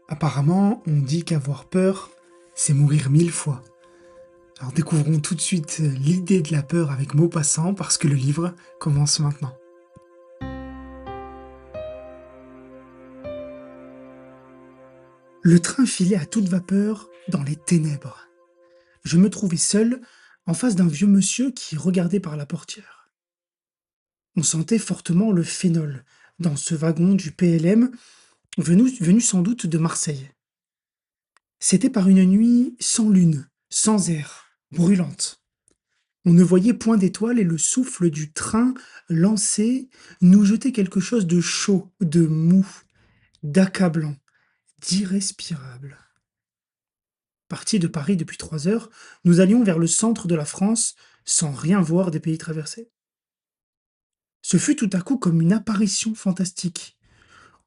Apparemment, on dit qu'avoir peur, c'est mourir 1000 fois. Alors découvrons tout de suite l'idée de la peur avec Maupassant parce que le livre commence maintenant. Le train filait à toute vapeur dans les ténèbres. Je me trouvais seul en face d'un vieux monsieur qui regardait par la portière. On sentait fortement le phénol dans ce wagon du PLM venu sans doute de Marseille. C'était par une nuit sans lune, sans air, brûlante. On ne voyait point d'étoiles et le souffle du train lancé nous jetait quelque chose de chaud, de mou, d'accablant, d'irrespirable. Partis de Paris depuis 3 heures, nous allions vers le centre de la France sans rien voir des pays traversés. Ce fut tout à coup comme une apparition fantastique.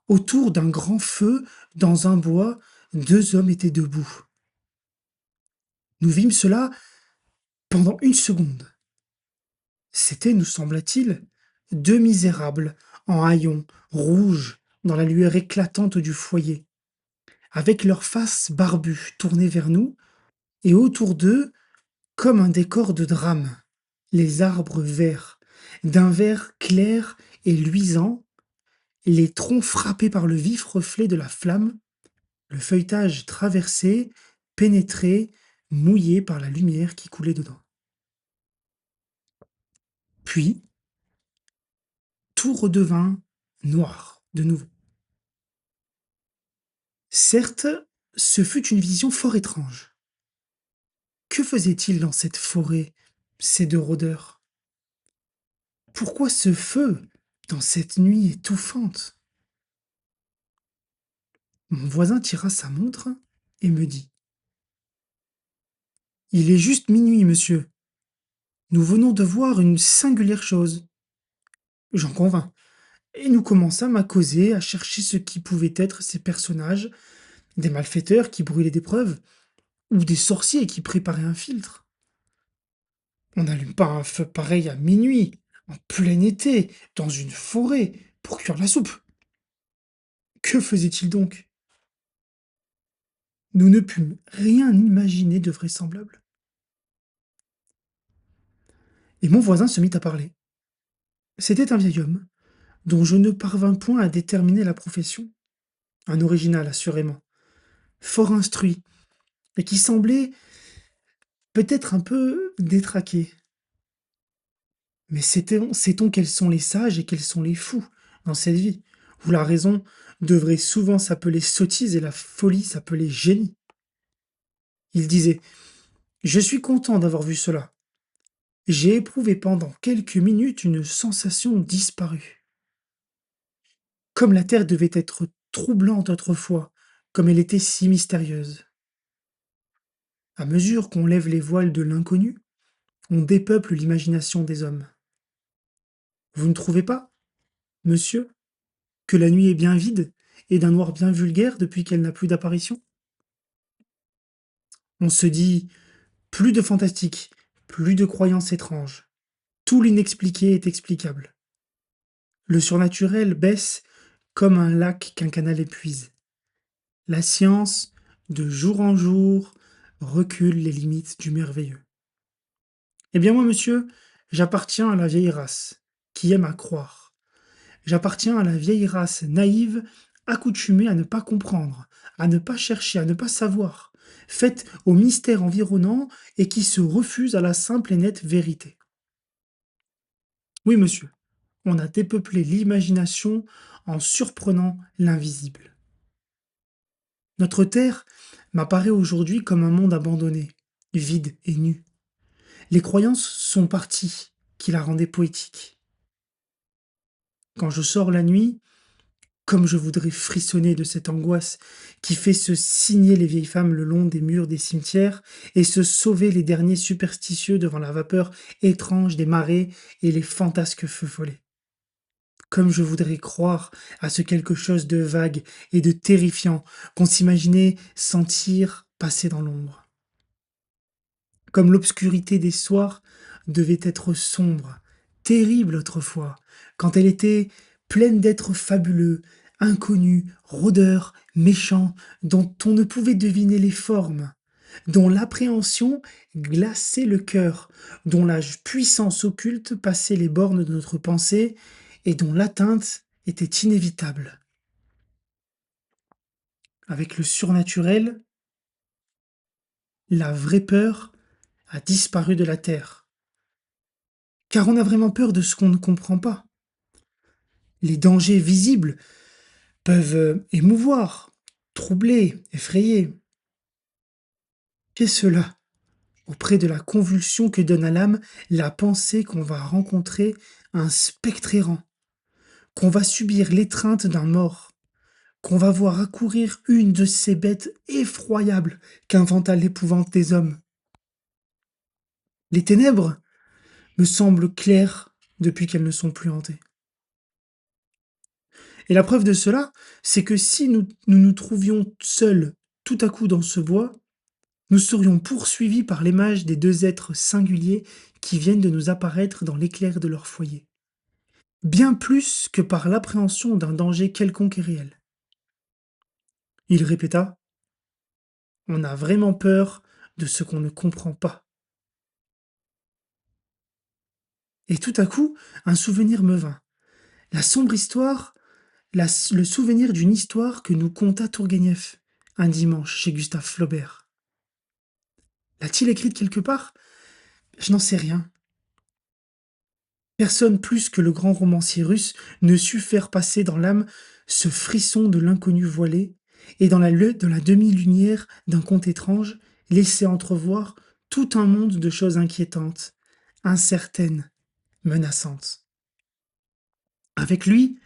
Autour d'un grand feu, dans un bois, 2 hommes étaient debout. Nous vîmes cela pendant une seconde. C'étaient, nous sembla-t-il, 2 misérables, en haillons, rouges, dans la lueur éclatante du foyer, avec leurs faces barbues tournées vers nous, et autour d'eux, comme un décor de drame, les arbres verts, d'un vert clair et luisant, les troncs frappés par le vif reflet de la flamme, le feuilletage traversé, pénétré, mouillé par la lumière qui coulait dedans. Puis, tout redevint noir de nouveau. Certes, ce fut une vision fort étrange. Que faisait-il dans cette forêt, ces 2 rôdeurs? Pourquoi ce feu, dans cette nuit étouffante? Mon voisin tira sa montre et me dit: «Il est juste minuit, monsieur. Nous venons de voir une singulière chose.» J'en convins, et nous commençâmes à causer, à chercher ce qui pouvaient être ces personnages, des malfaiteurs qui brûlaient des preuves, ou des sorciers qui préparaient un philtre. On n'allume pas un feu pareil à minuit, en plein été, dans une forêt, pour cuire la soupe. Que faisait-il donc? Nous ne pûmes rien imaginer de vraisemblable. Et mon voisin se mit à parler. C'était un vieil homme, dont je ne parvins point à déterminer la profession. Un original, assurément, fort instruit, et qui semblait peut-être un peu détraqué. Mais sait-on quels sont les sages et quels sont les fous dans cette vie, où la raison devrait souvent s'appeler sottise et la folie s'appeler génie? Il disait: «Je suis content d'avoir vu cela. J'ai éprouvé pendant quelques minutes une sensation disparue. Comme la terre devait être troublante autrefois, comme elle était si mystérieuse. À mesure qu'on lève les voiles de l'inconnu, on dépeuple l'imagination des hommes. Vous ne trouvez pas, monsieur, que la nuit est bien vide et d'un noir bien vulgaire depuis qu'elle n'a plus d'apparition? On se dit: plus de fantastique, plus de croyances étranges. Tout l'inexpliqué est explicable. Le surnaturel baisse comme un lac qu'un canal épuise. La science, de jour en jour, recule les limites du merveilleux. Eh bien moi, monsieur, j'appartiens à la vieille race, qui aime à croire. J'appartiens à la vieille race naïve, accoutumée à ne pas comprendre, à ne pas chercher, à ne pas savoir, faite au mystère environnant et qui se refuse à la simple et nette vérité. Oui, monsieur, on a dépeuplé l'imagination en surprenant l'invisible. Notre terre m'apparaît aujourd'hui comme un monde abandonné, vide et nu. Les croyances sont parties, qui la rendaient poétique. Quand je sors la nuit, comme je voudrais frissonner de cette angoisse qui fait se signer les vieilles femmes le long des murs des cimetières et se sauver les derniers superstitieux devant la vapeur étrange des marées et les fantasques feux follets. Comme je voudrais croire à ce quelque chose de vague et de terrifiant qu'on s'imaginait sentir passer dans l'ombre. Comme l'obscurité des soirs devait être sombre, terrible autrefois, quand elle était pleine d'êtres fabuleux, Inconnu, rôdeur, méchant, dont on ne pouvait deviner les formes, dont l'appréhension glaçait le cœur, dont la puissance occulte passait les bornes de notre pensée et dont l'atteinte était inévitable. Avec le surnaturel, la vraie peur a disparu de la terre. Car on a vraiment peur de ce qu'on ne comprend pas. Les dangers visibles peuvent émouvoir, troubler, effrayer. Qu'est cela auprès de la convulsion que donne à l'âme la pensée qu'on va rencontrer un spectre errant, qu'on va subir l'étreinte d'un mort, qu'on va voir accourir une de ces bêtes effroyables qu'inventa l'épouvante des hommes. Les ténèbres me semblent claires depuis qu'elles ne sont plus hantées. Et la preuve de cela, c'est que si nous trouvions seuls tout à coup dans ce bois, nous serions poursuivis par l'image des deux êtres singuliers qui viennent de nous apparaître dans l'éclair de leur foyer, bien plus que par l'appréhension d'un danger quelconque et réel. Il répéta: On a vraiment peur de ce qu'on ne comprend pas. Et tout à coup, un souvenir me vint. La sombre histoire, le souvenir d'une histoire que nous conta Tourguenieff un dimanche chez Gustave Flaubert. L'a-t-il écrite quelque part? Je n'en sais rien. Personne plus que le grand romancier russe ne sut faire passer dans l'âme ce frisson de l'inconnu voilé, et dans la demi-lumière d'un conte étrange, laisser entrevoir tout un monde de choses inquiétantes, incertaines, menaçantes. Avec lui,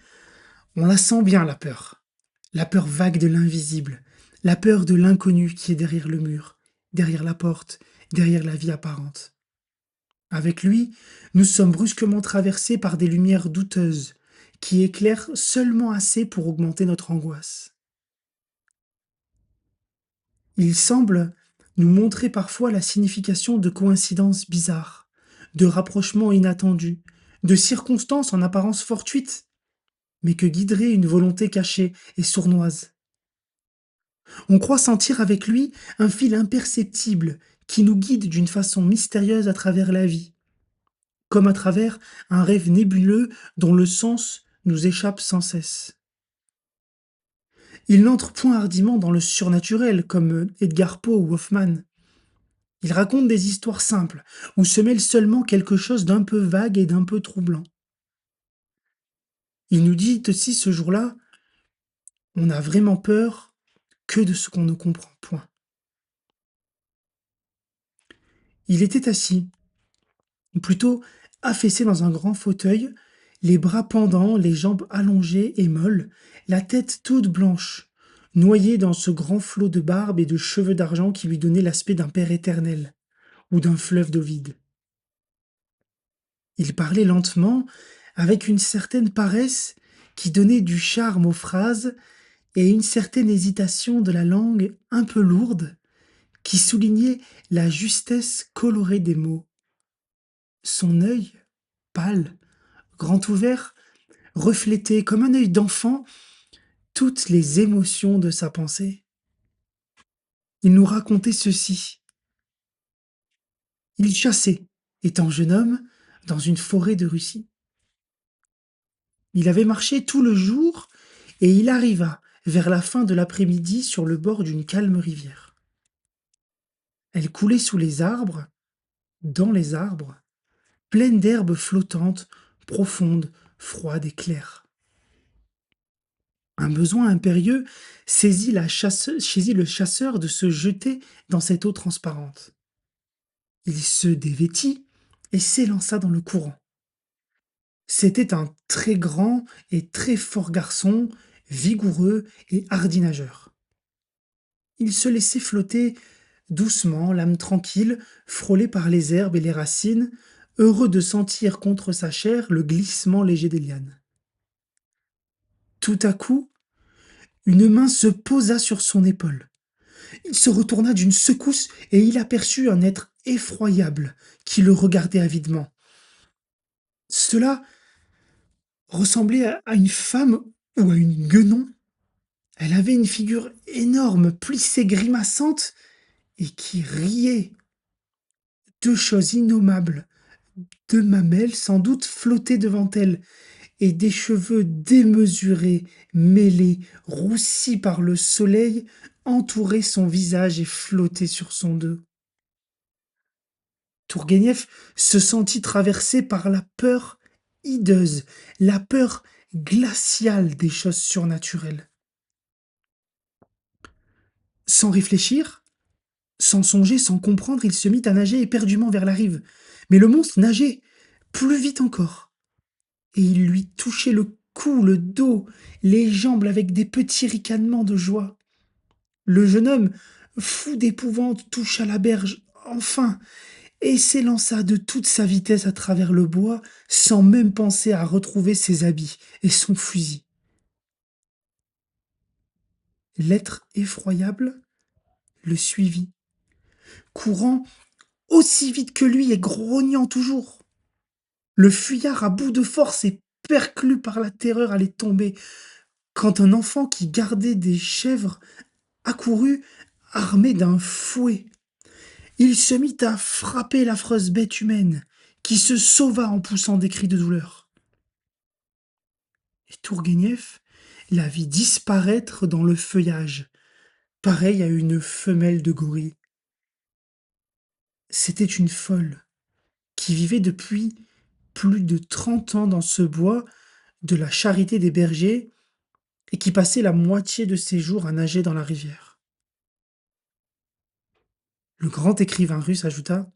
on la sent bien la peur vague de l'invisible, la peur de l'inconnu qui est derrière le mur, derrière la porte, derrière la vie apparente. Avec lui, nous sommes brusquement traversés par des lumières douteuses, qui éclairent seulement assez pour augmenter notre angoisse. Il semble nous montrer parfois la signification de coïncidences bizarres, de rapprochements inattendus, de circonstances en apparence fortuites, mais que guiderait une volonté cachée et sournoise. On croit sentir avec lui un fil imperceptible qui nous guide d'une façon mystérieuse à travers la vie, comme à travers un rêve nébuleux dont le sens nous échappe sans cesse. Il n'entre point hardiment dans le surnaturel comme Edgar Poe ou Hoffmann. Il raconte des histoires simples, où se mêle seulement quelque chose d'un peu vague et d'un peu troublant. Il nous dit aussi ce jour-là, on a vraiment peur que de ce qu'on ne comprend point. Il était assis, ou plutôt affaissé dans un grand fauteuil, les bras pendants, les jambes allongées et molles, la tête toute blanche, noyé dans ce grand flot de barbe et de cheveux d'argent qui lui donnait l'aspect d'un père éternel ou d'un fleuve d'eau vide. Il parlait lentement, avec une certaine paresse qui donnait du charme aux phrases et une certaine hésitation de la langue un peu lourde qui soulignait la justesse colorée des mots. Son œil, pâle, grand ouvert, reflétait comme un œil d'enfant toutes les émotions de sa pensée. Il nous racontait ceci. Il chassait, étant jeune homme, dans une forêt de Russie. Il avait marché tout le jour et il arriva, vers la fin de l'après-midi, sur le bord d'une calme rivière. Elle coulait sous les arbres, dans les arbres, pleine d'herbes flottantes, profondes, froides et claires. Un besoin impérieux saisit le chasseur de se jeter dans cette eau transparente. Il se dévêtit et s'élança dans le courant. C'était un très grand et très fort garçon, vigoureux et hardi nageur. Il se laissait flotter doucement, l'âme tranquille, frôlé par les herbes et les racines, heureux de sentir contre sa chair le glissement léger des lianes. Tout à coup, une main se posa sur son épaule. Il se retourna d'une secousse et il aperçut un être effroyable qui le regardait avidement. Cela ressemblait à une femme ou à une guenon. Elle avait une figure énorme, plissée, grimaçante, et qui riait. Deux choses innommables, deux mamelles sans doute flottaient devant elle, et des cheveux démesurés, mêlés, roussis par le soleil, entouraient son visage et flottaient sur son dos. Tourguenieff se sentit traversé par la peur hideuse, la peur glaciale des choses surnaturelles. Sans réfléchir, sans songer, sans comprendre, il se mit à nager éperdument vers la rive. Mais le monstre nageait plus vite encore, et il lui touchait le cou, le dos, les jambes avec des petits ricanements de joie. Le jeune homme, fou d'épouvante, toucha la berge, enfin, et s'élança de toute sa vitesse à travers le bois, sans même penser à retrouver ses habits et son fusil. L'être effroyable le suivit, courant aussi vite que lui et grognant toujours. Le fuyard, à bout de force et perclus par la terreur, allait tomber, quand un enfant qui gardait des chèvres accourut, armé d'un fouet. Il se mit à frapper l'affreuse bête humaine, qui se sauva en poussant des cris de douleur. Et Tourguenieff la vit disparaître dans le feuillage, pareil à une femelle de gorille. C'était une folle, qui vivait depuis plus de 30 ans dans ce bois de la Charité des Bergers et qui passait la moitié de ses jours à nager dans la rivière. Le grand écrivain russe ajouta: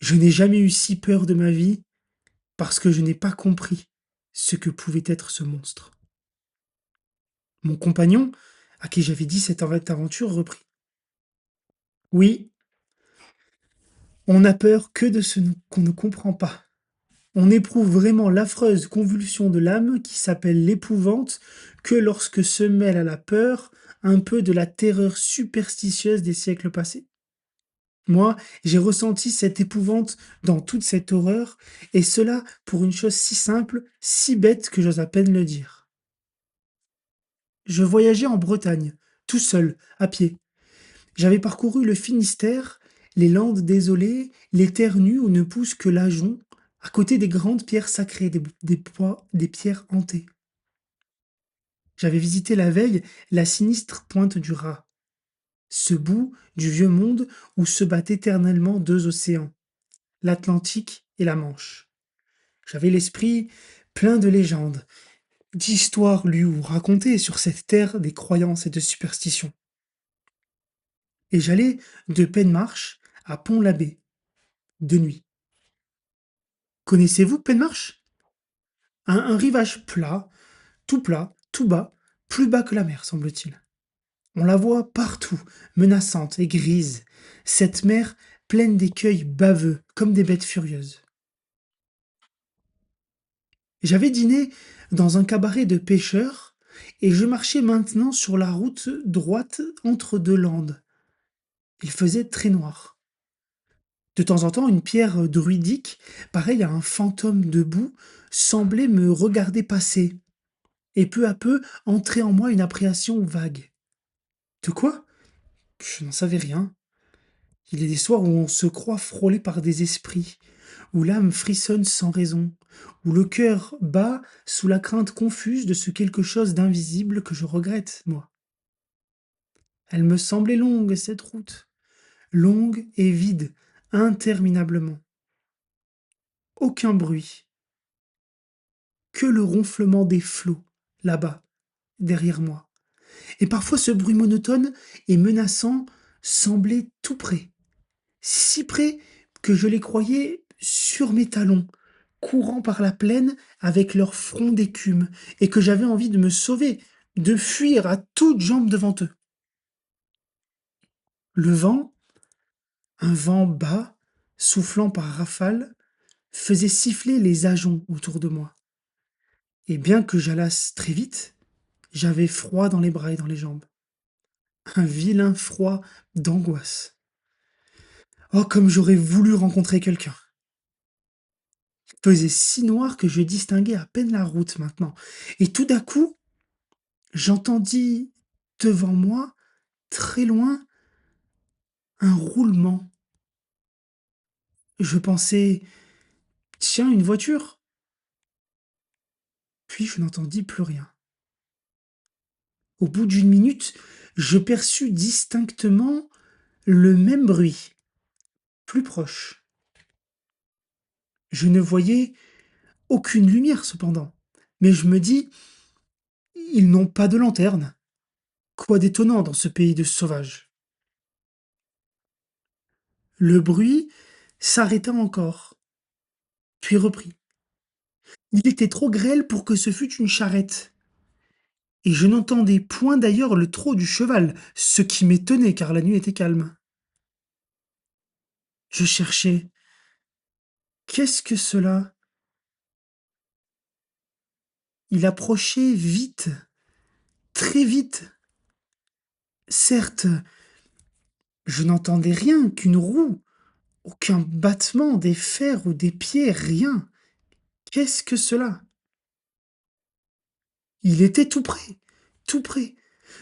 Je n'ai jamais eu si peur de ma vie parce que je n'ai pas compris ce que pouvait être ce monstre. Mon compagnon, à qui j'avais dit cette aventure, reprit: Oui, on n'a peur que de ce qu'on ne comprend pas. On éprouve vraiment l'affreuse convulsion de l'âme qui s'appelle l'épouvante que lorsque se mêle à la peur un peu de la terreur superstitieuse des siècles passés. Moi, j'ai ressenti cette épouvante dans toute cette horreur, et cela pour une chose si simple, si bête que j'ose à peine le dire. Je voyageais en Bretagne, tout seul, à pied. J'avais parcouru le Finistère, les landes désolées, les terres nues où ne pousse que l'ajonc, à côté des grandes pierres sacrées, des pierres hantées. J'avais visité la veille la sinistre pointe du Raz, ce bout du vieux monde où se battent éternellement deux océans, l'Atlantique et la Manche. J'avais l'esprit plein de légendes, d'histoires lues ou racontées sur cette terre des croyances et de superstitions. Et j'allais de Penmarch à Pont-l'Abbé, de nuit. Connaissez-vous Penmarch? Un rivage plat, tout bas, plus bas que la mer, semble-t-il. On la voit partout, menaçante et grise, cette mer pleine d'écueils baveux, comme des bêtes furieuses. J'avais dîné dans un cabaret de pêcheurs, et je marchais maintenant sur la route droite entre deux landes. Il faisait très noir. De temps en temps, une pierre druidique, pareille à un fantôme debout, semblait me regarder passer, et peu à peu entrait en moi une appréhension vague. De quoi? Je n'en savais rien. Il y a des soirs où on se croit frôlé par des esprits, où l'âme frissonne sans raison, où le cœur bat sous la crainte confuse de ce quelque chose d'invisible que je regrette, moi. Elle me semblait longue, cette route, longue et vide, interminablement. Aucun bruit, que le ronflement des flots, là-bas, derrière moi. Et parfois ce bruit monotone et menaçant semblait tout près, si près que je les croyais sur mes talons, courant par la plaine avec leur front d'écume, et que j'avais envie de me sauver, de fuir à toutes jambes devant eux. Le vent, un vent bas, soufflant par rafales, faisait siffler les ajoncs autour de moi. Et bien que j'allasse très vite, j'avais froid dans les bras et dans les jambes. Un vilain froid d'angoisse. Oh, comme j'aurais voulu rencontrer quelqu'un. faisait si noir que je distinguais à peine la route maintenant. Et tout d'un coup, j'entendis devant moi, très loin, un roulement. Je pensais: «Tiens, une voiture?» Puis je n'entendis plus rien. Au bout d'une minute, je perçus distinctement le même bruit, plus proche. Je ne voyais aucune lumière cependant, mais je me dis: «Ils n'ont pas de lanterne. Quoi d'étonnant dans ce pays de sauvages?» Le bruit s'arrêta encore, puis reprit. Il était trop grêle pour que ce fût une charrette, et je n'entendais point d'ailleurs le trot du cheval, ce qui m'étonnait car la nuit était calme. Je cherchais. Qu'est-ce que cela? Il approchait vite, très vite. Certes, je n'entendais rien qu'une roue, aucun battement des fers ou des pieds, rien. Qu'est-ce que cela? Il était tout près, tout près.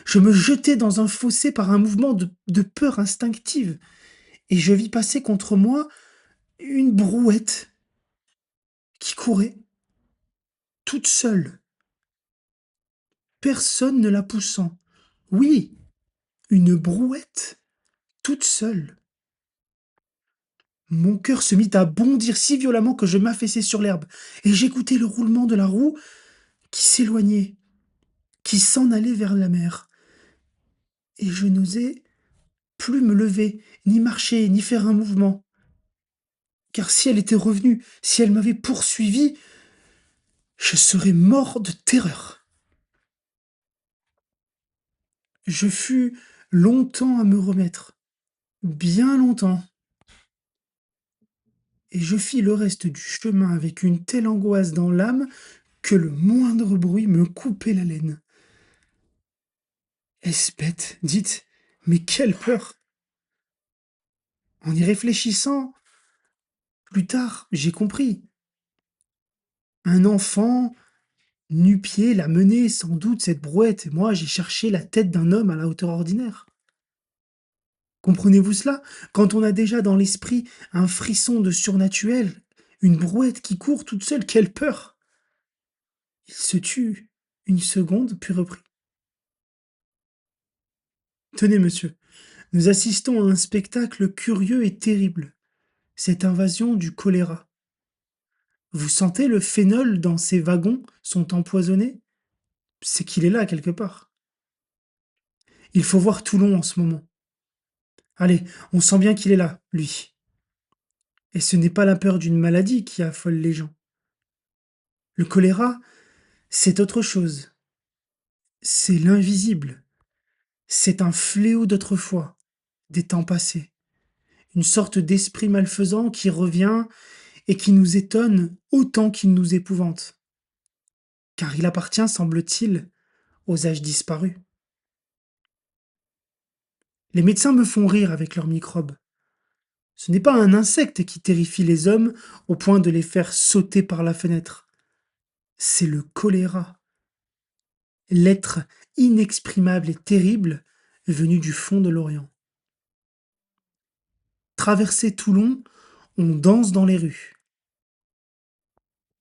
Je me jetai dans un fossé par un mouvement de peur instinctive, et je vis passer contre moi une brouette qui courait, toute seule, personne ne la poussant. Oui, une brouette, toute seule. Mon cœur se mit à bondir si violemment que je m'affaissai sur l'herbe, et j'écoutai le roulement de la roue qui s'éloignait, qui s'en allait vers la mer. Et je n'osais plus me lever, ni marcher, ni faire un mouvement. Car si elle était revenue, si elle m'avait poursuivi, je serais mort de terreur. Je fus longtemps à me remettre, bien longtemps, et je fis le reste du chemin avec une telle angoisse dans l'âme que le moindre bruit me coupait l'haleine. Est-ce bête, dites, mais quelle peur! En y réfléchissant, plus tard, j'ai compris. Un enfant nu-pied l'a menée sans doute cette brouette, et moi j'ai cherché la tête d'un homme à la hauteur ordinaire. Comprenez-vous cela? Quand on a déjà dans l'esprit un frisson de surnaturel, une brouette qui court toute seule, quelle peur! Il se tut une seconde, puis reprit. Tenez, monsieur, nous assistons à un spectacle curieux et terrible, cette invasion du choléra. Vous sentez le phénol dans ces wagons sont empoisonnés? C'est qu'il est là quelque part. Il faut voir Toulon en ce moment. Allez, on sent bien qu'il est là, lui. Et ce n'est pas la peur d'une maladie qui affole les gens. Le choléra, c'est autre chose. C'est l'invisible. C'est un fléau d'autrefois, des temps passés. Une sorte d'esprit malfaisant qui revient et qui nous étonne autant qu'il nous épouvante. Car il appartient, semble-t-il, aux âges disparus. Les médecins me font rire avec leurs microbes. Ce n'est pas un insecte qui terrifie les hommes au point de les faire sauter par la fenêtre. C'est le choléra, l'être inexprimable et terrible venu du fond de l'Orient. Traverser Toulon, on danse dans les rues.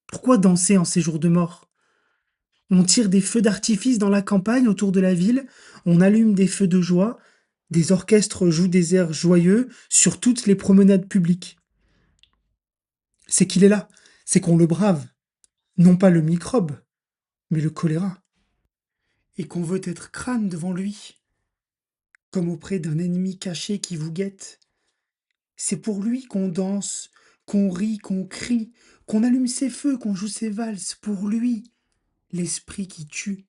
Pourquoi danser en ces jours de mort? On tire des feux d'artifice dans la campagne autour de la ville, on allume des feux de joie, des orchestres jouent des airs joyeux sur toutes les promenades publiques. C'est qu'il est là, c'est qu'on le brave, non pas le microbe, mais le choléra, et qu'on veut être crâne devant lui, comme auprès d'un ennemi caché qui vous guette. C'est pour lui qu'on danse, qu'on rit, qu'on crie, qu'on allume ses feux, qu'on joue ses valses, pour lui, l'esprit qui tue,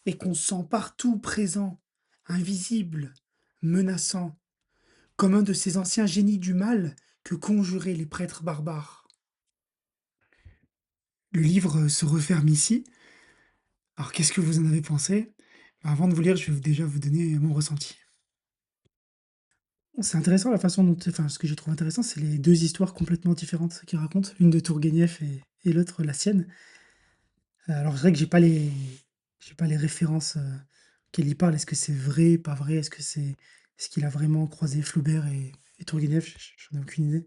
et qu'on sent partout présent, invisible, menaçant, comme un de ces anciens génies du mal que conjuraient les prêtres barbares. Le livre se referme ici. Alors qu'est-ce que vous en avez pensé? Avant de vous lire, je vais déjà vous donner mon ressenti. C'est intéressant la façon dont enfin, ce que j'ai trouvé intéressant, c'est les 2 histoires complètement différentes qu'il raconte, l'une de Tourguenieff et l'autre la sienne. Alors c'est vrai que j'ai pas les références, auxquelles il parle. Est-ce que c'est vrai, pas vrai? Est-ce qu'il a vraiment croisé Flaubert et Tourguenieff? J'en ai aucune idée.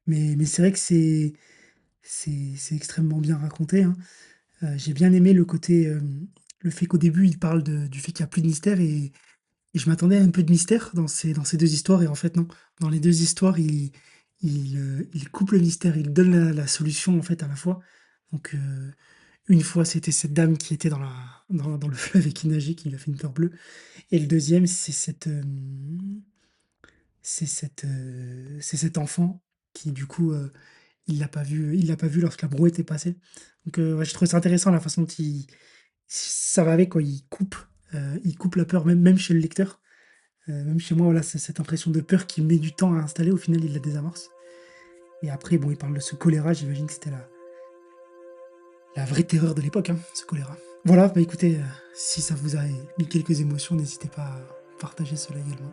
Mais c'est vrai que c'est extrêmement bien raconté, hein. J'ai bien aimé le côté, le fait qu'au début, il parle du fait qu'il y a plus de mystère et je m'attendais à un peu de mystère dans ces 2 histoires et en fait non. Dans les 2 histoires, il coupe le mystère, il donne la solution en fait à la fois. Donc une fois, c'était cette dame qui était dans le fleuve et qui nageait, qui lui a fait une peur bleue et le deuxième, c'est cet enfant qui du coup, il l'a pas vu lorsque la brouette est passée. Donc ouais, j'ai trouvé ça intéressant la façon dont ça va avec quoi, il coupe la peur même chez le lecteur. Même chez moi, voilà, c'est cette impression de peur qui met du temps à installer, au final, il la désamorce et après, bon, il parle de ce choléra, j'imagine que c'était la vraie terreur de l'époque, hein, ce choléra. Voilà, bah, écoutez, si ça vous a mis quelques émotions, n'hésitez pas à partager cela également.